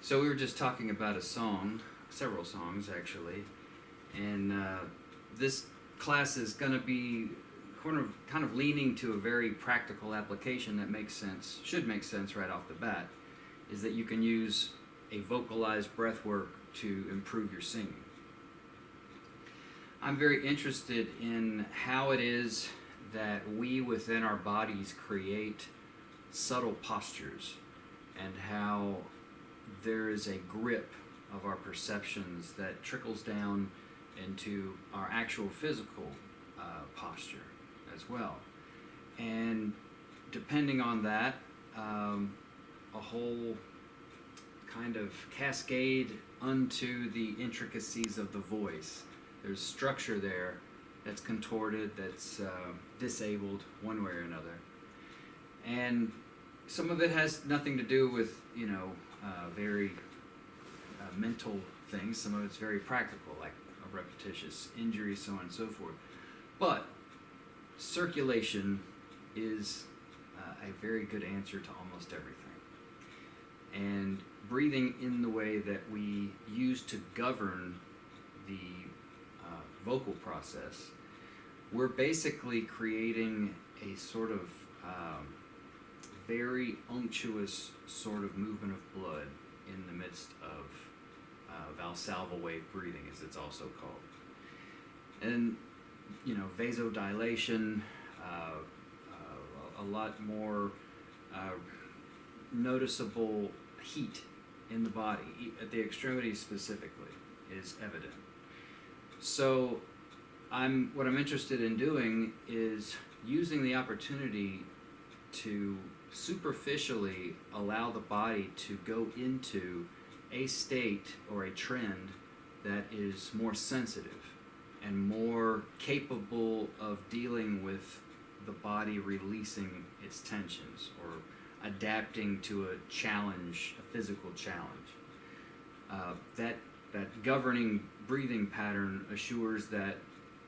So we were just talking about a song, several songs actually, and this class is going to be kind of leaning to a very practical application that makes sense, should make sense right off the bat, is that you can use a vocalized breath work to improve your singing. I'm very interested in how it is that we within our bodies create subtle postures, and how there is a grip of our perceptions that trickles down into our actual physical posture as well. And depending on that, a whole kind of cascade unto the intricacies of the voice. There's structure there that's contorted, that's disabled one way or another. And some of it has nothing to do with, very mental things. Some of it's very practical, like a repetitious injury, so on and so forth. But circulation is a very good answer to almost everything. And breathing in the way that we use to govern the vocal process, we're basically creating a sort of very unctuous sort of movement of blood in the midst of Valsalva wave breathing, as it's also called. And, vasodilation, a lot more noticeable heat in the body, at the extremities specifically, is evident. So what I'm interested in doing is using the opportunity to superficially allow the body to go into a state or a trend that is more sensitive and more capable of dealing with the body releasing its tensions or adapting to a challenge, a physical challenge. That governing breathing pattern assures that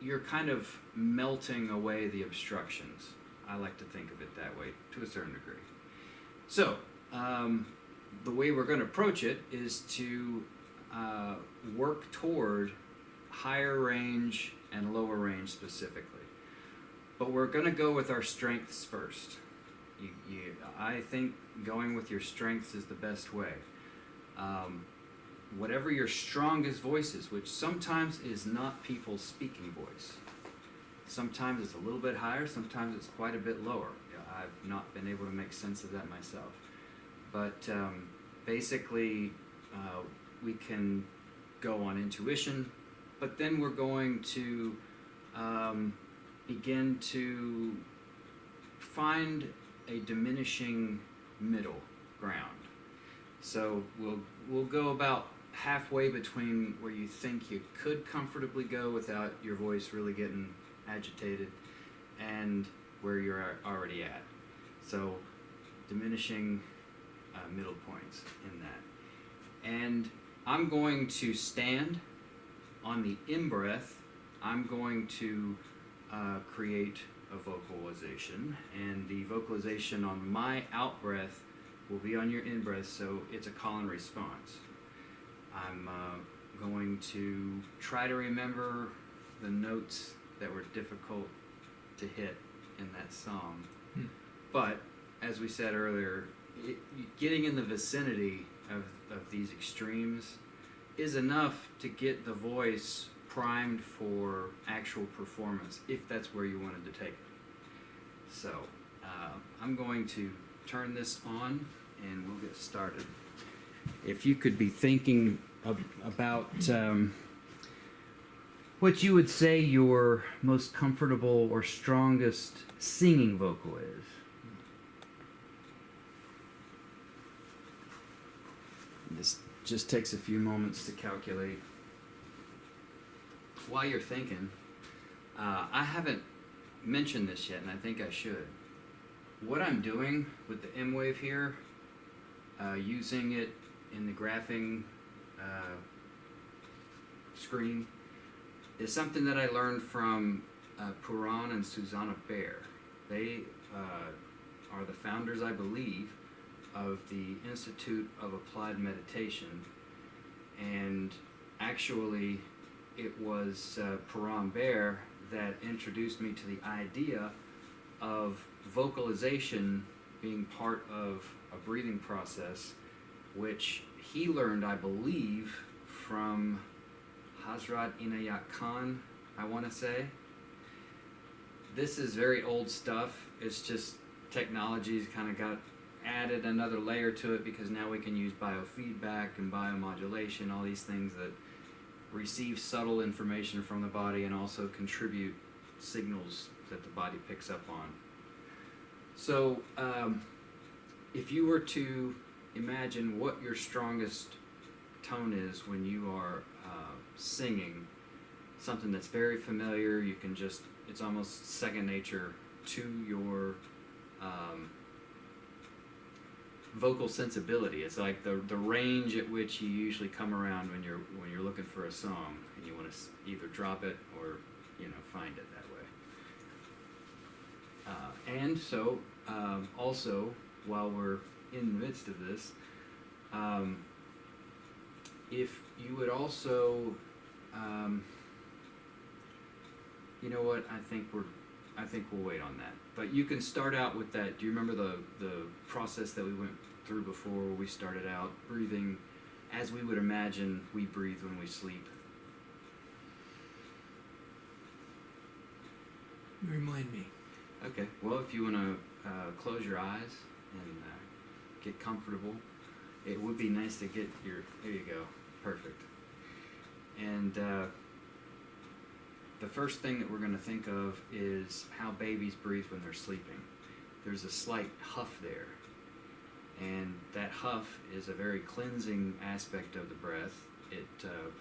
you're kind of melting away the obstructions. I like to think of it that way to a certain degree. So, the way we're going to approach it is to work toward higher range and lower range specifically. But we're going to go with our strengths first. I think going with your strengths is the best way. Whatever your strongest voice is, which sometimes is not people's speaking voice. Sometimes it's a little bit higher, sometimes it's quite a bit lower. I've not been able to make sense of that myself. But basically, we can go on intuition, but then we're going to begin to find a diminishing middle ground. So we'll go about halfway between where you think you could comfortably go without your voice really getting agitated and where you're already at. So diminishing middle points in that. And I'm going to stand on the in-breath. I'm going to create a vocalization, and the vocalization on my out-breath will be on your in-breath, so it's a call and response. I'm going to try to remember the notes that were difficult to hit in that song. But, as we said earlier, getting in the vicinity of these extremes is enough to get the voice primed for actual performance, if that's where you wanted to take it. So, I'm going to turn this on and we'll get started. If you could be thinking about what you would say your most comfortable or strongest singing vocal is. This just takes a few moments to calculate. While you're thinking, I haven't mentioned this yet, and I think I should. What I'm doing with the M wave here, using it in the graphing screen, is something that I learned from Puran and Susanna Baer. They are the founders, I believe, of the Institute of Applied Meditation, and actually it was Param Bear that introduced me to the idea of vocalization being part of a breathing process, which he learned, I believe, from Hazrat Inayat Khan, I want to say. This is very old stuff. It's just technology's kind of got added another layer to it, because now we can use biofeedback and biomodulation, all these things that receive subtle information from the body and also contribute signals that the body picks up on. So if you were to imagine what your strongest tone is when you are singing, something that's very familiar, you can just, it's almost second nature to your vocal sensibility. It's like the range at which you usually come around when you're looking for a song and you want to either drop it or find it that way. And so also, while we're in the midst of this, if you would also, you know what? I think we'll wait on that. But you can start out with that. Do you remember the process that we went through before, where we started out breathing as we would imagine we breathe when we sleep? Remind me. Okay. Well, if you want to close your eyes and get comfortable, it would be nice to get your. There you go. Perfect. And the first thing that we're going to think of is how babies breathe when they're sleeping. There's a slight huff there, and that huff is a very cleansing aspect of the breath. It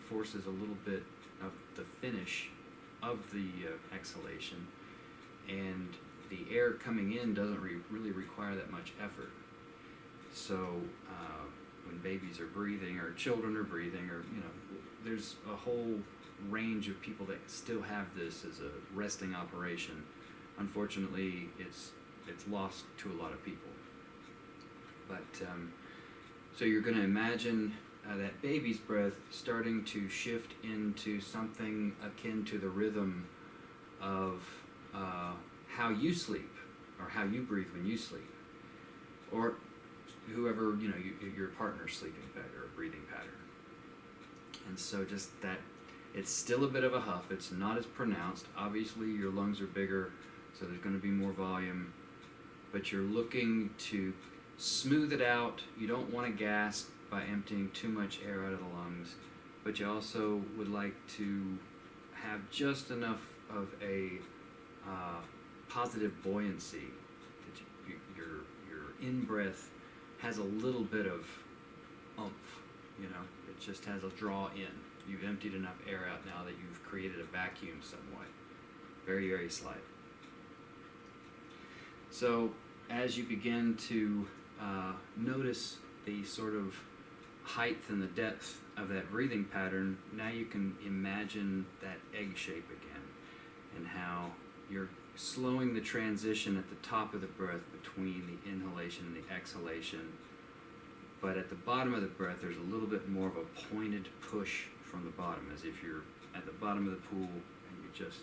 forces a little bit of the finish of the exhalation, and the air coming in doesn't really require that much effort. So when babies are breathing, or children are breathing, or there's a whole range of people that still have this as a resting operation. Unfortunately, it's lost to a lot of people. But so you're going to imagine that baby's breath starting to shift into something akin to the rhythm of how you sleep, or how you breathe when you sleep, or whoever your partner's sleeping pattern or breathing pattern. And so just that, it's still a bit of a huff. It's not as pronounced. Obviously, your lungs are bigger, so there's going to be more volume, but you're looking to smooth it out. You don't want to gasp by emptying too much air out of the lungs, but you also would like to have just enough of a positive buoyancy that your in-breath has a little bit of oomph, it just has a draw in. You've emptied enough air out now that you've created a vacuum somewhat, very, very slight. So as you begin to notice the sort of height and the depth of that breathing pattern, now you can imagine that egg shape again, and how you're slowing the transition at the top of the breath between the inhalation and the exhalation. But at the bottom of the breath, there's a little bit more of a pointed push from the bottom, as if you're at the bottom of the pool and you just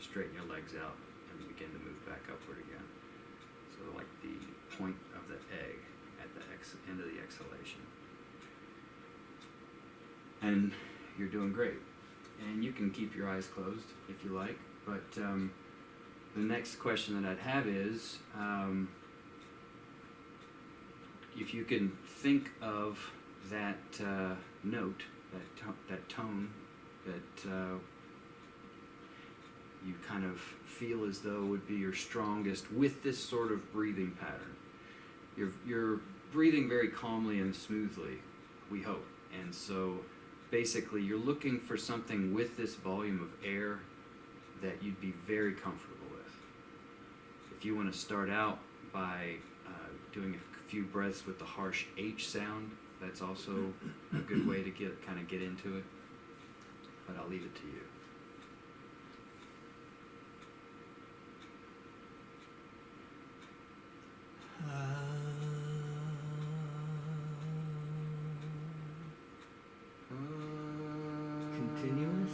straighten your legs out and begin to move back upward again. So like the point of the egg at the end of the exhalation. And you're doing great. And you can keep your eyes closed if you like, but the next question that I'd have is, if you can think of that note, that tone that you kind of feel as though would be your strongest with this sort of breathing pattern. You're breathing very calmly and smoothly, we hope. And so basically you're looking for something with this volume of air that you'd be very comfortable with. If you want to start out by doing a few breaths with the harsh H sound, that's also a good way to get into it, but I'll leave it to you. continuous?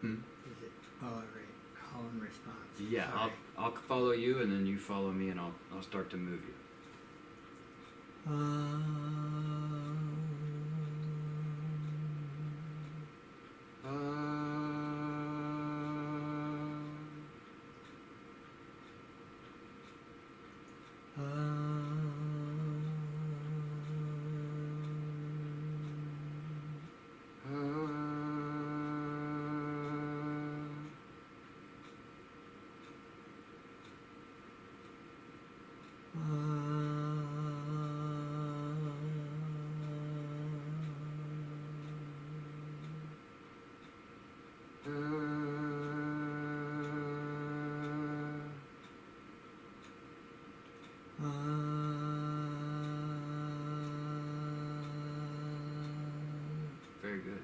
Hmm? Is it, oh, right, call and response. Yeah, Sorry. I'll follow you, and then you follow me, and I'll start to move you. Very good.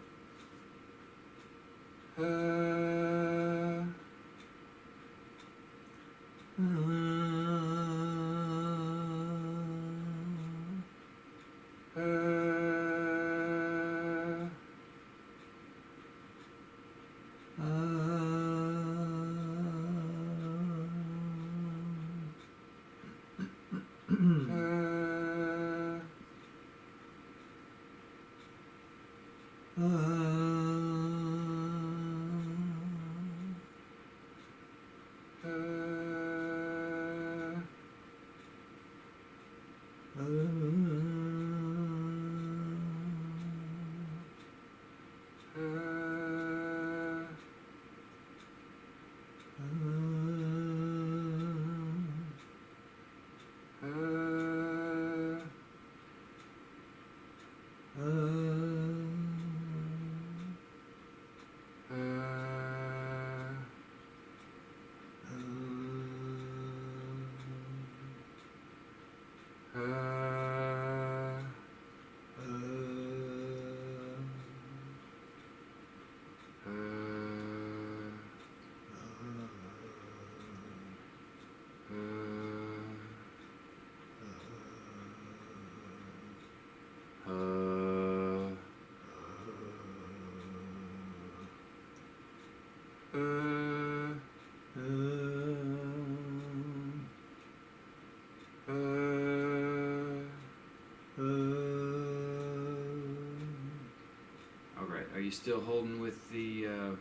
All right. Are you still holding with the? Are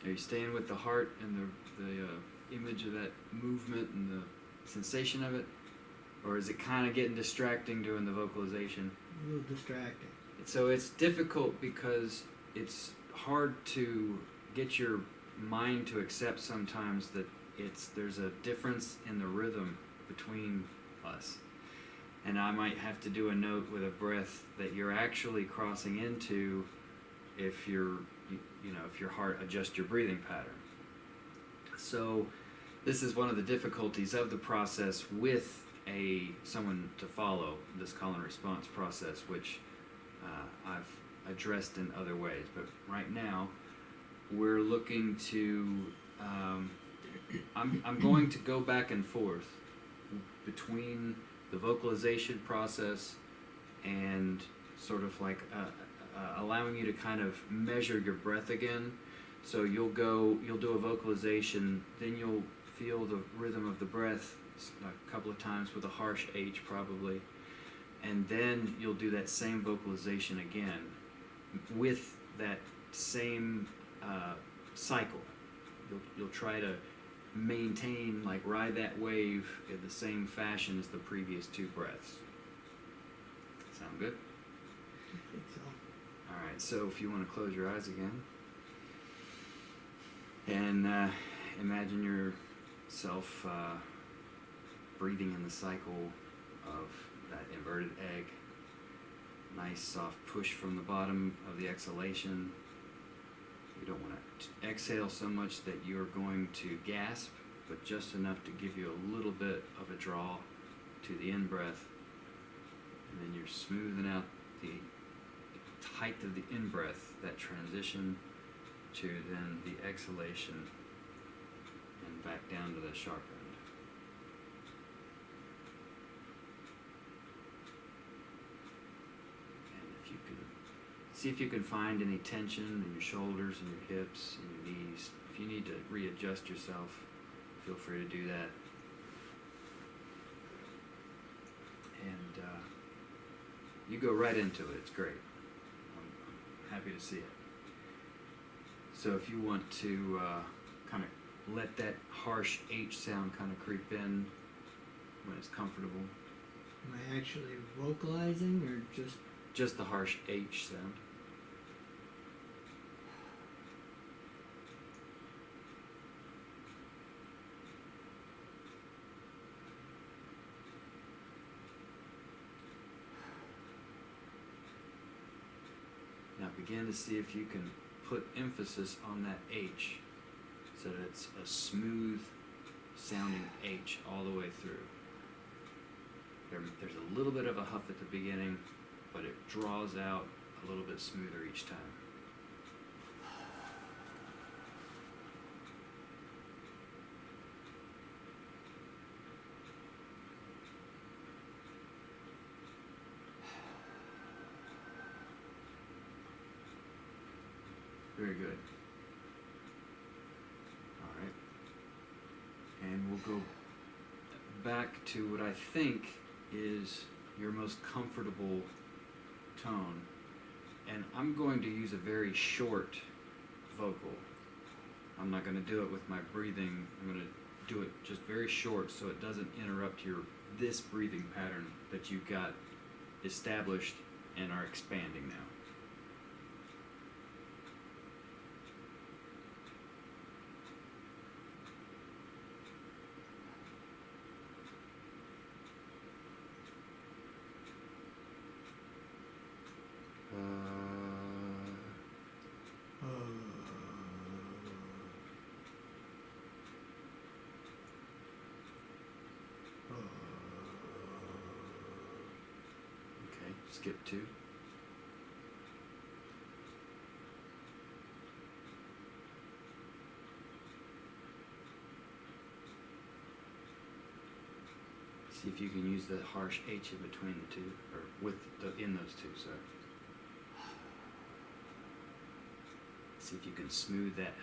you staying with the heart and the image of that movement and the sensation of it, or is it kind of getting distracting doing the vocalization? A little distracting. So it's difficult because it's hard to get your mind to accept sometimes that there's a difference in the rhythm between us. And I might have to do a note with a breath that you're actually crossing into if if your heart adjusts your breathing pattern. So this is one of the difficulties of the process with someone to follow this call and response process, which I've addressed in other ways. But right now, we're looking to, I'm going to go back and forth between the vocalization process and sort of like allowing you to kind of measure your breath again. So you'll do a vocalization, then you'll feel the rhythm of the breath a couple of times with a harsh H probably, and then you'll do that same vocalization again with that same cycle. You'll try to maintain, like ride that wave in the same fashion as the previous two breaths. Sound good? I think so. All right, so if you want to close your eyes again and imagine yourself breathing in the cycle of that inverted egg. Nice soft push from the bottom of the exhalation. You don't want to exhale so much that you're going to gasp, but just enough to give you a little bit of a draw to the in-breath. And then you're smoothing out the height of the in-breath, that transition to then the exhalation and back down to the sharp end. And if you could See if you can find any tension in your shoulders and your hips and your knees. If you need to readjust yourself, feel free to do that. And you go right into it. It's great. I'm happy to see it. So if you want to kind of let that harsh H sound kind of creep in when it's comfortable. Am I actually vocalizing or just? Just the harsh H sound. Now begin to see if you can put emphasis on that H so that it's a smooth sounding H all the way through. There's a little bit of a huff at the beginning, but it draws out a little bit smoother each time. Very good. All right. And we'll go back to what I think is your most comfortable tone. And I'm going to use a very short vocal. I'm not going to do it with my breathing. I'm going to do it just very short so it doesn't interrupt this breathing pattern that you've got established and are expanding now. Okay, skip 2. See if you can use the harsh H in between the two, or in those two, sorry. See if you can smooth that.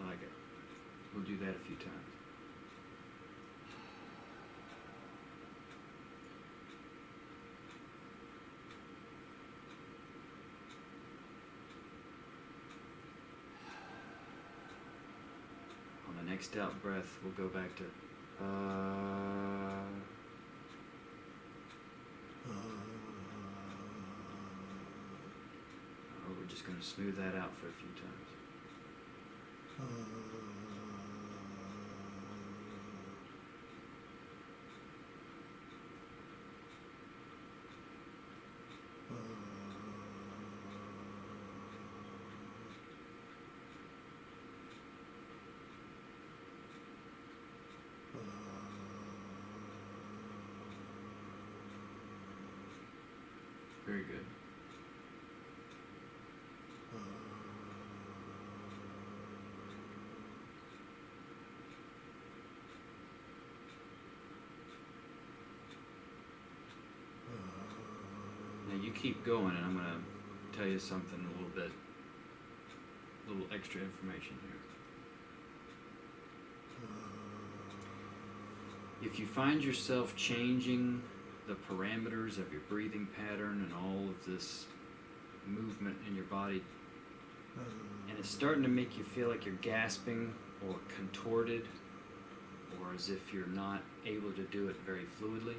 I like it. We'll do that a few times. On the next out breath, we'll go back to we're just going to smooth that out for a few times. Very good. Now you keep going, and I'm going to tell you something a little extra information here. If you find yourself changing the parameters of your breathing pattern and all of this movement in your body, and it's starting to make you feel like you're gasping or contorted, or as if you're not able to do it very fluidly,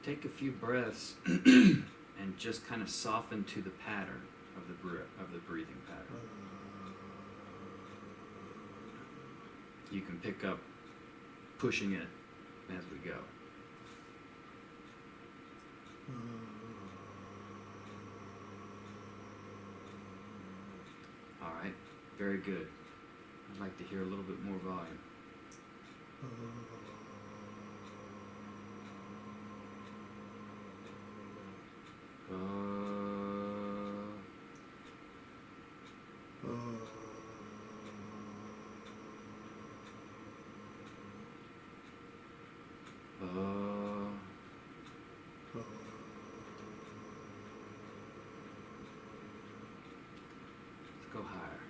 take a few breaths and just kind of soften to the pattern of the breathing pattern. You can pick up pushing it as we go. All right, very good. I'd like to hear a little bit more volume. Let's go higher.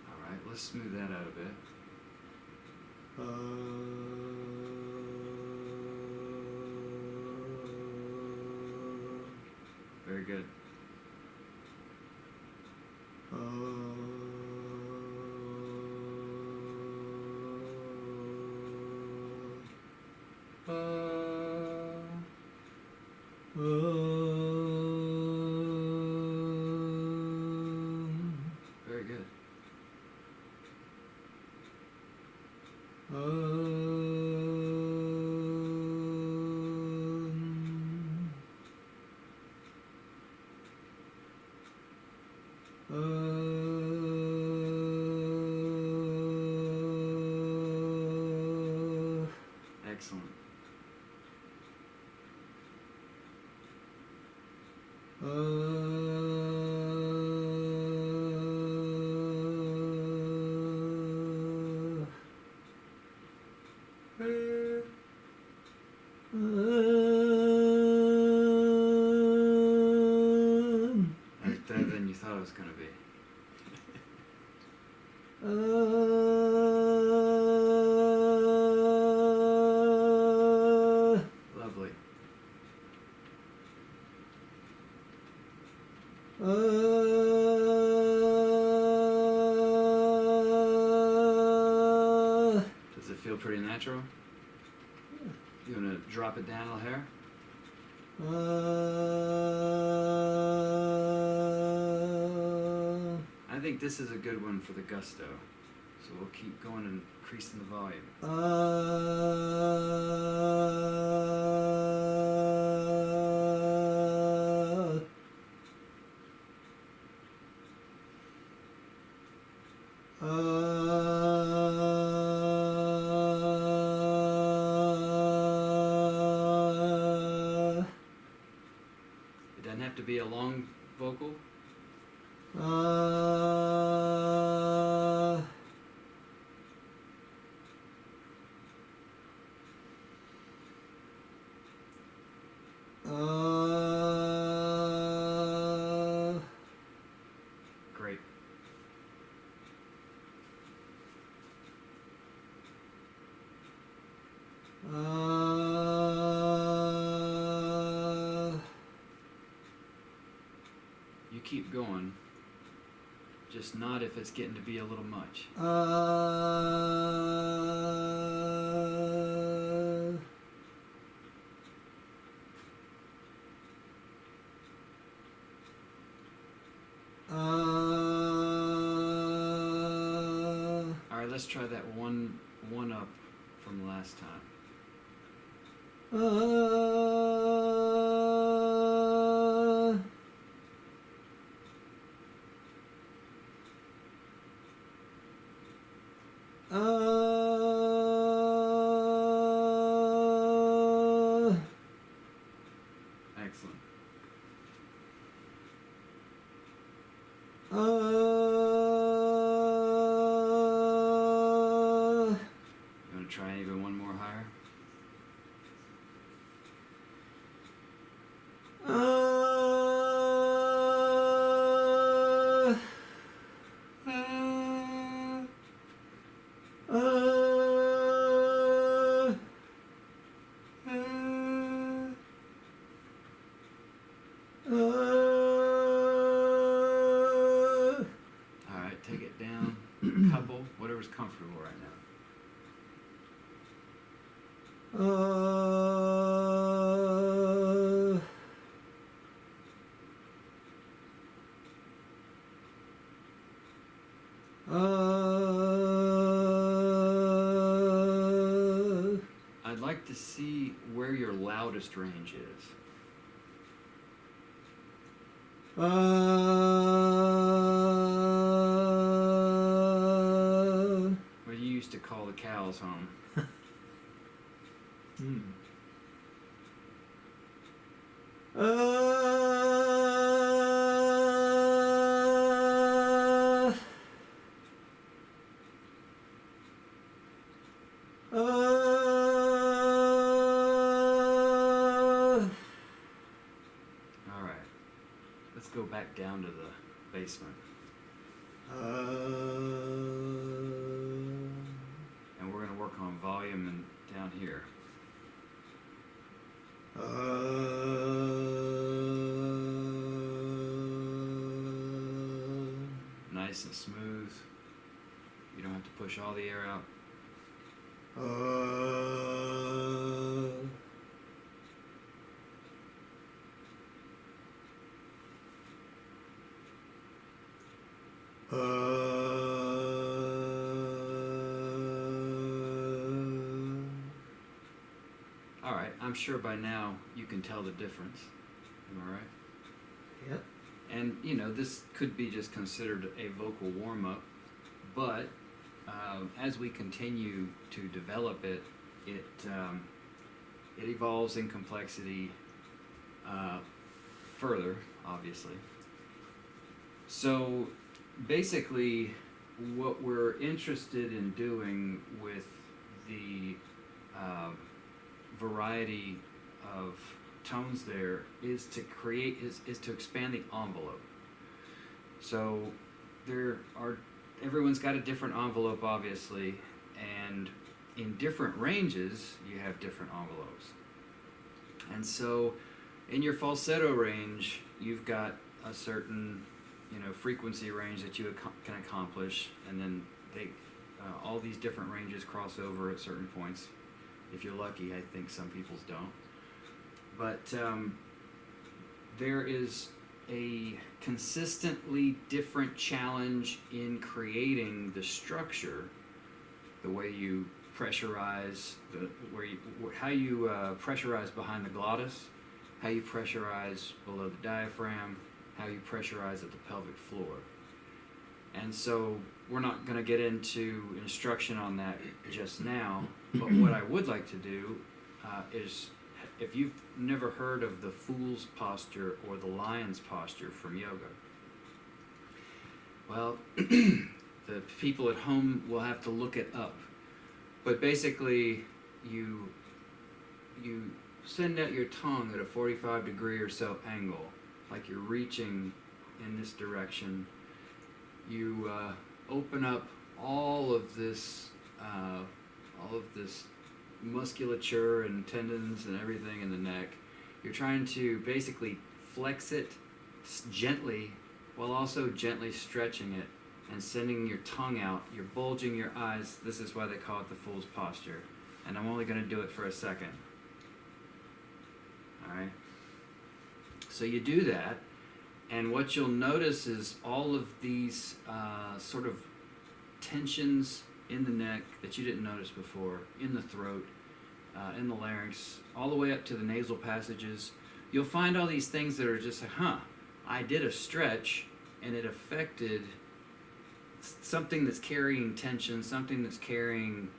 All right, let's smooth that out a bit. Very good. Very good. Excellent. That's better than you thought it was going to be. Lovely. Does it feel pretty natural? You want to drop it down a hair? I think this is a good one for the gusto. So we'll keep going and increasing the volume. It doesn't have to be a long vocal. Great. You keep going, just not if it's getting to be a little much. All right, let's try that one up from last time. Excellent. You want to try even one more higher? All right, take it down a couple, whatever's comfortable right now. I'd like to see where your loudest range is. Where you used to call the cows home. back down to the basement. And we're going to work on volume and down here. Nice and smooth. You don't have to push all the air out. All right, I'm sure by now you can tell the difference. Am I right? Yep. And you know, this could be just considered a vocal warm-up, but as we continue to develop it, it evolves in complexity further, obviously. So basically, what we're interested in doing with the variety of tones there is to create is to expand the envelope. So everyone's got a different envelope, obviously, and in different ranges you have different envelopes. And so in your falsetto range you've got a certain frequency range that you can accomplish, and then all these different ranges cross over at certain points. If you're lucky, I think some people's don't. But there is a consistently different challenge in creating the structure, the way you pressurize, how you pressurize behind the glottis, how you pressurize below the diaphragm, how you pressurize at the pelvic floor. And so we're not going to get into instruction on that just now, but what I would like to do is, if you've never heard of the fool's posture or the lion's posture from yoga, well, the people at home will have to look it up. But basically, you send out your tongue at a 45-degree or so angle, like you're reaching in this direction. You open up all of this musculature and tendons and everything in the neck. You're trying to basically flex it gently while also gently stretching it and sending your tongue out. You're bulging your eyes. This is why they call it the fool's posture. And I'm only going to do it for a second. All right? So you do that, and what you'll notice is all of these sort of tensions in the neck that you didn't notice before, in the throat, in the larynx, all the way up to the nasal passages. You'll find all these things that are just like, I did a stretch and it affected something that's carrying tension, something that's carrying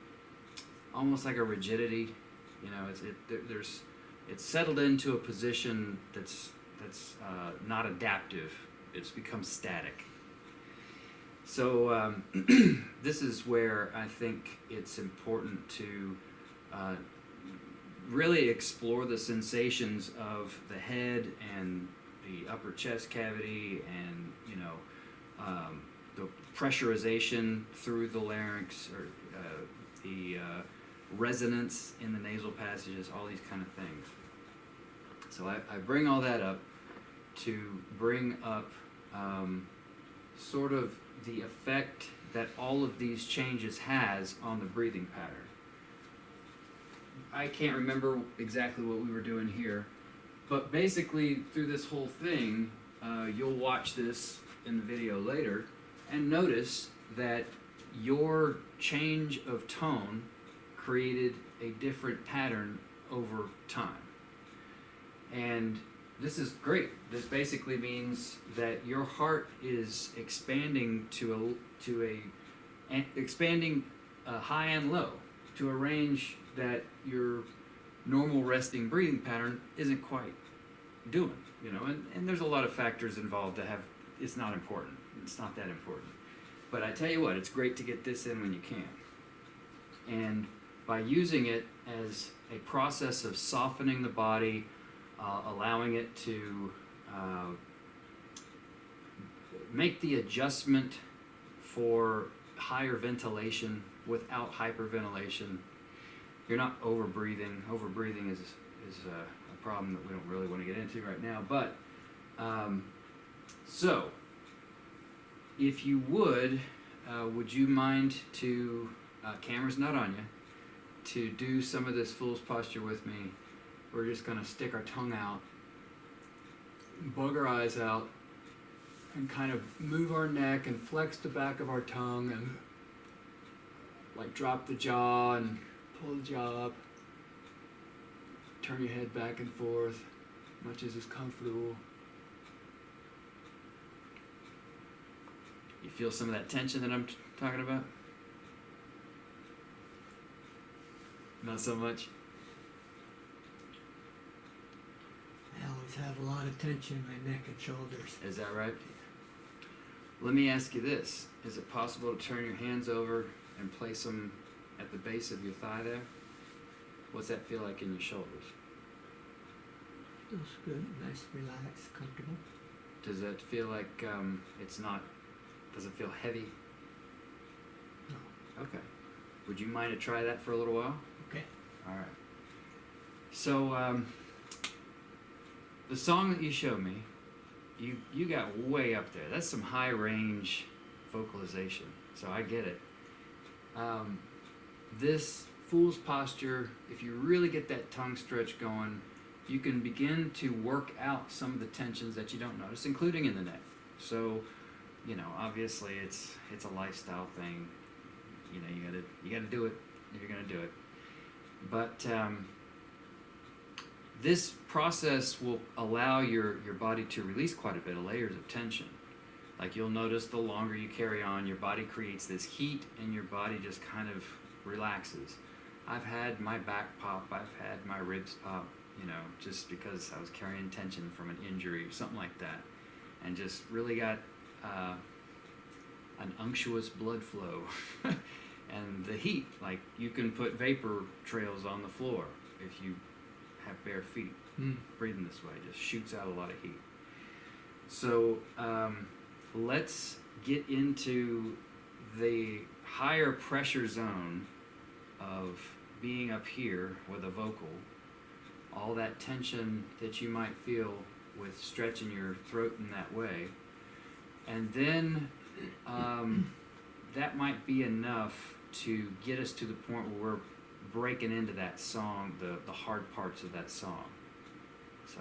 almost like a rigidity. It's settled into a position that's not adaptive. It's become static. So this is where I think it's important to really explore the sensations of the head and the upper chest cavity, and the pressurization through the larynx, or the resonance in the nasal passages, all these kind of things. So I bring all that up to bring up sort of the effect that all of these changes has on the breathing pattern. I can't remember exactly what we were doing here, but basically through this whole thing, you'll watch this in the video later and notice that your change of tone created a different pattern over time. And this is great. This basically means that your heart is expanding expanding high and low to a range that your normal resting breathing pattern isn't quite doing. And there's a lot of factors involved that it's not important. It's not that important. But I tell you what, it's great to get this in when you can. And by using it as a process of softening the body, allowing it to make the adjustment for higher ventilation without hyperventilation. You're not over breathing. Over breathing is a problem that we don't really want to get into right now. But so if you would you mind to camera's not on you, to do some of this fool's posture with me? We're just going to stick our tongue out, bug our eyes out, and kind of move our neck and flex the back of our tongue and like drop the jaw and pull the jaw up. Turn your head back and forth, much as is comfortable. You feel some of that tension that I'm talking about? Not so much? I always have a lot of tension in my neck and shoulders. Is that right? Let me ask you this. Is it possible to turn your hands over and place them at the base of your thigh there? What's that feel like in your shoulders? Feels good, nice, relaxed, comfortable. Does it feel like does it feel heavy? No. Okay. Would you mind to try that for a little while? Okay. All right. So the song that you showed me, you got way up there. That's some high range vocalization. So I get it. This fool's posture, if you really get that tongue stretch going, you can begin to work out some of the tensions that you don't notice, including in the neck. So, obviously it's a lifestyle thing. You gotta do it if you're gonna do it. But this process will allow your body to release quite a bit of layers of tension. Like you'll notice the longer you carry on, your body creates this heat and your body just kind of relaxes. I've had my back pop, I've had my ribs pop, just because I was carrying tension from an injury or something like that. And just really got an unctuous blood flow. And the heat, like you can put vapor trails on the floor if you have bare feet. Breathing this way just shoots out a lot of heat. So let's get into the higher pressure zone of being up here with a vocal. All that tension that you might feel with stretching your throat in that way. And then that might be enough to get us to the point where we're breaking into that song, the hard parts of that song. So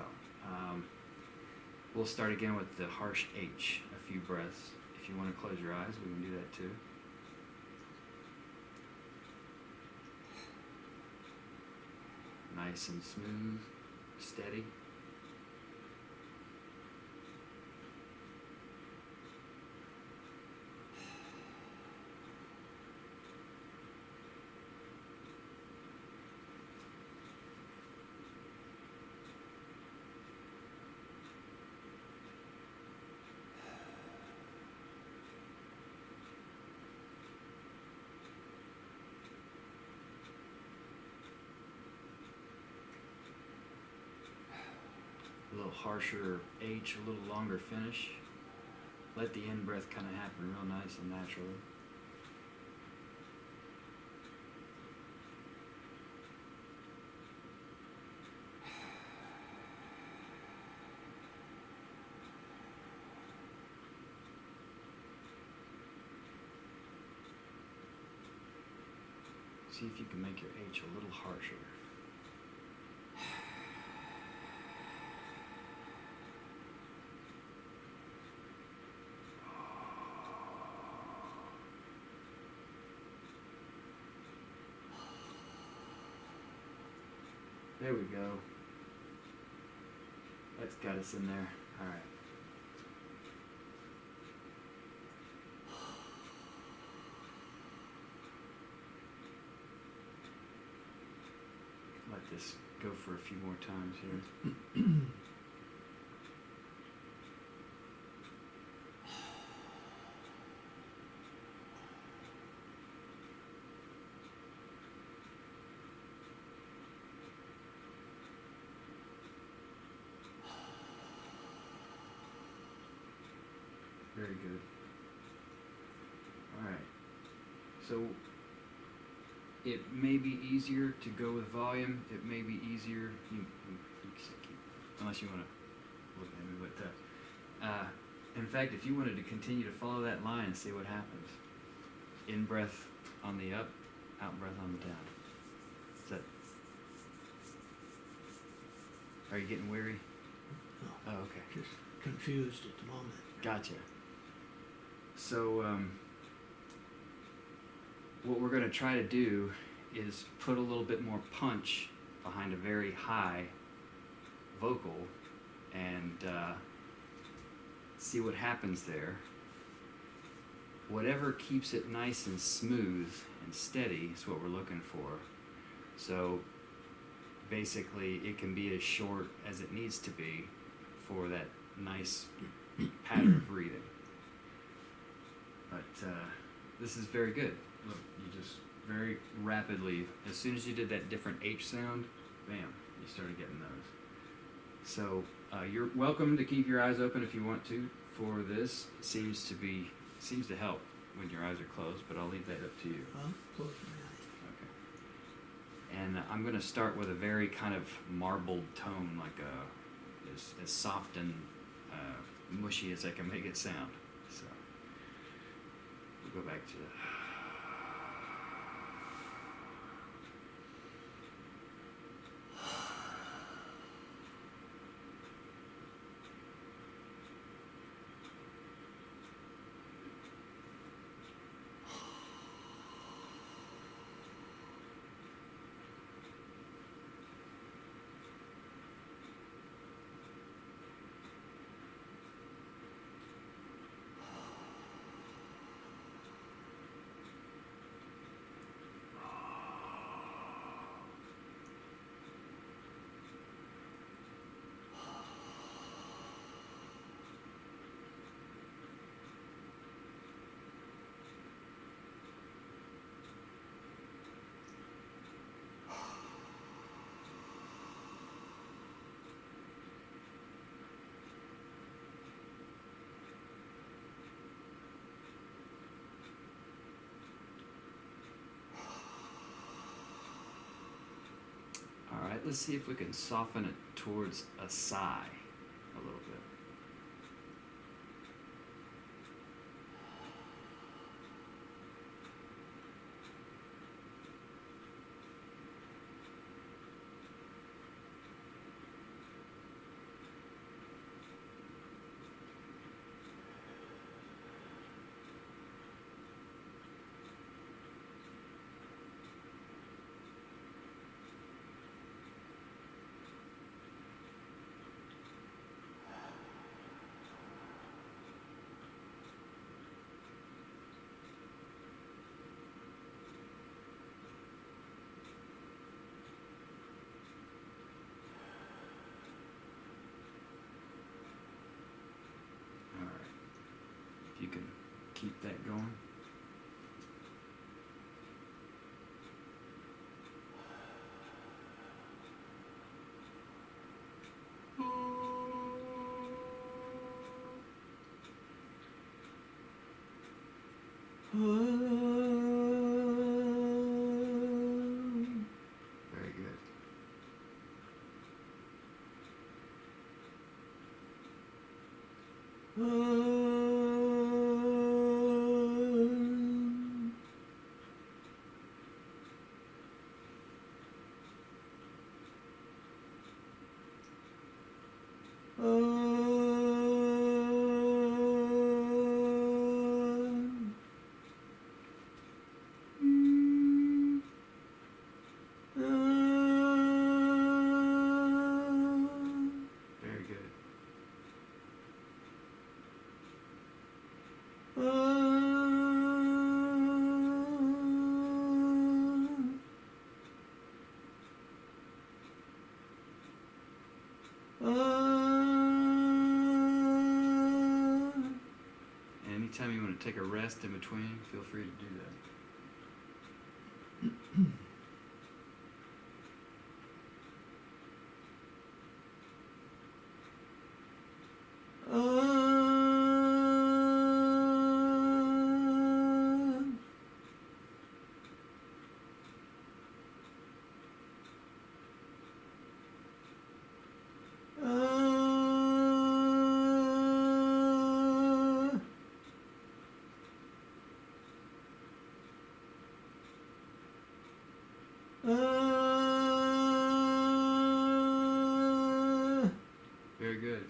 we'll start again with the harsh H, a few breaths. If you want to close your eyes, we can do that too. Nice and smooth, steady. A little harsher H, a little longer finish. Let the in-breath kind of happen real nice and naturally. See if you can make your H a little harsher. There we go. That's got us in there. All right. Let this go for a few more times here. Very good. All right. So it may be easier to go with volume. It may be easier. You keep, unless you want to look at me, but in fact, if you wanted to continue to follow that line and see what happens, in breath on the up, out breath on the down. Is that? Are you getting weary? No, Oh, okay. just confused at the moment. Gotcha. So, what we're going to try to do is put a little bit more punch behind a very high vocal and see what happens there. Whatever keeps it nice and smooth and steady is what we're looking for. So, basically, it can be as short as it needs to be for that nice pattern of breathing. But this is very good. Look, you just very rapidly, as soon as you did that different H sound, bam, you started getting those. So you're welcome to keep your eyes open if you want to for this. It seems to help when your eyes are closed, but I'll leave that up to you. Well, close my eyes. Okay. And I'm going to start with a very kind of marbled tone, like as soft and mushy as I can make it sound. So we'll go back to All right, let's see if we can soften it towards a sigh a little bit. All right, if you can keep that going. Very good. Very good. Anytime you want to take a rest in between, feel free to do that. Very good.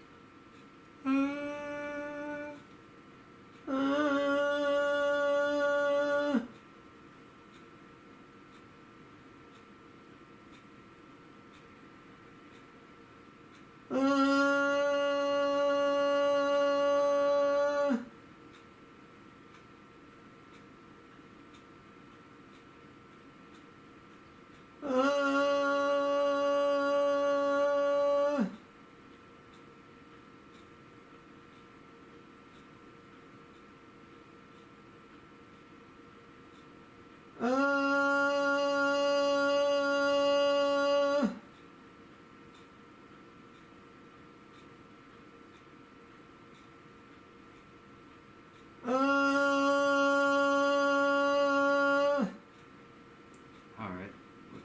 All right,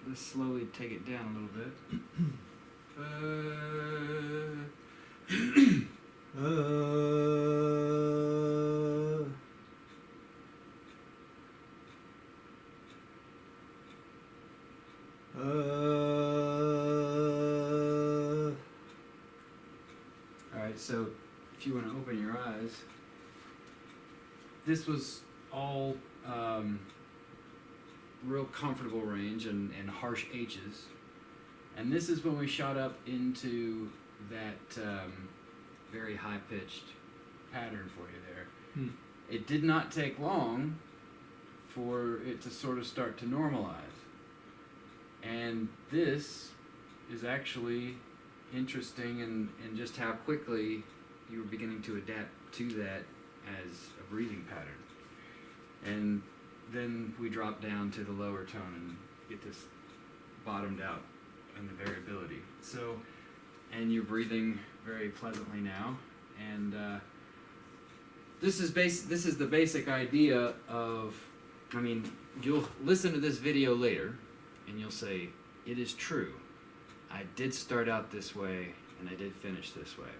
let's slowly take it down a little bit. All right, so if you want to open your eyes, this was all real comfortable range and harsh H's. And this is when we shot up into that very high-pitched pattern for you there. It did not take long for it to sort of start to normalize. And this is actually interesting in just how quickly you were beginning to adapt to that as a breathing pattern. And then we drop down to the lower tone and get this bottomed out in the variability. So, and you're breathing very pleasantly now. And this is the basic idea of, I mean, you'll listen to this video later and you'll say, it is true. I did start out this way and I did finish this way.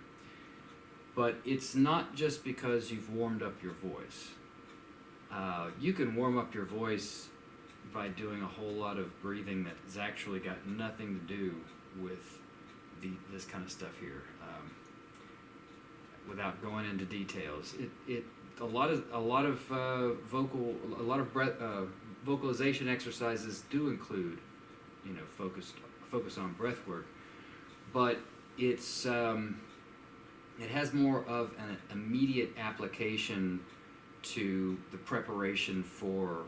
But it's not just because you've warmed up your voice. You can warm up your voice by doing a whole lot of breathing that has actually got nothing to do with this kind of stuff here. Without going into details, a lot of vocalization exercises do include, focus on breath work, but it has more of an immediate application to the preparation for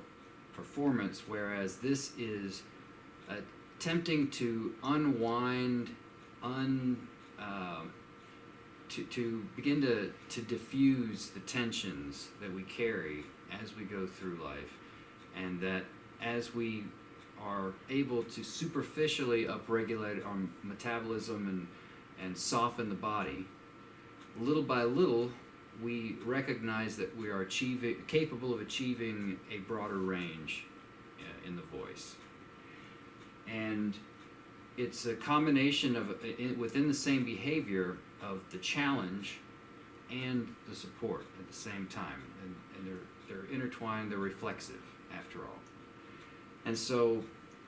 performance, whereas this is attempting to unwind, to begin to diffuse the tensions that we carry as we go through life, and that as we are able to superficially upregulate our metabolism and soften the body, little by little, we recognize that we are capable of achieving a broader range in the voice. And it's a combination of, within the same behavior, of the challenge and the support at the same time. And they're intertwined, they're reflexive, after all. And so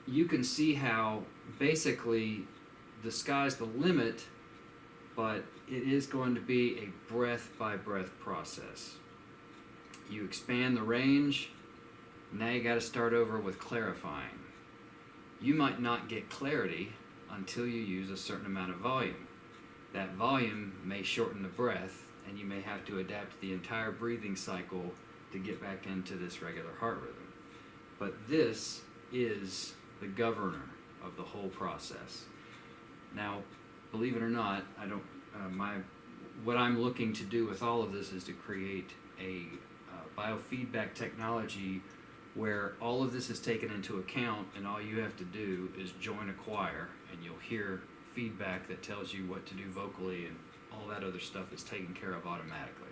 you can see how basically the sky's the limit, but it is going to be a breath-by-breath process. You expand the range, now you got to start over with clarifying. You might not get clarity until you use a certain amount of volume. That volume may shorten the breath, and you may have to adapt the entire breathing cycle to get back into this regular heart rhythm. But this is the governor of the whole process. Now, believe it or not, what I'm looking to do with all of this is to create a biofeedback technology where all of this is taken into account, and all you have to do is join a choir, and you'll hear feedback that tells you what to do vocally, and all that other stuff is taken care of automatically.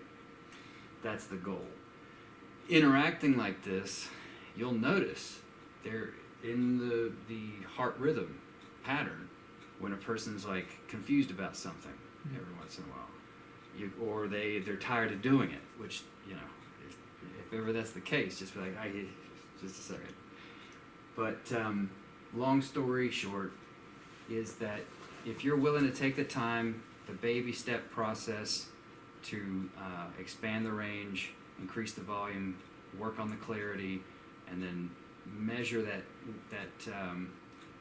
That's the goal. Interacting like this, you'll notice they're in the heart rhythm pattern when a person's like confused about something every once in a while, or they're tired of doing it, which, if ever that's the case, just be like, just a second. But long story short is that if you're willing to take the time, the baby step process to expand the range, increase the volume, work on the clarity, and then measure that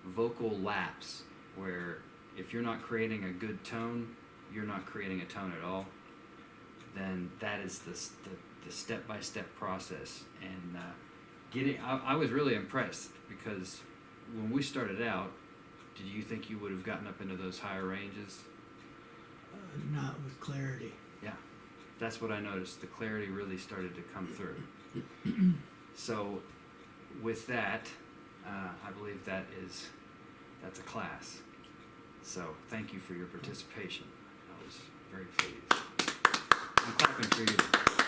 vocal lapse, where if you're not creating a good tone, you're not creating a tone at all, then that is the step-by-step process. And I was really impressed, because when we started out, did you think you would have gotten up into those higher ranges? Not with clarity. Yeah, that's what I noticed. The clarity really started to come through. So with that, I believe that's a class. So thank you for your participation. I was very pleased. I'm clapping for you.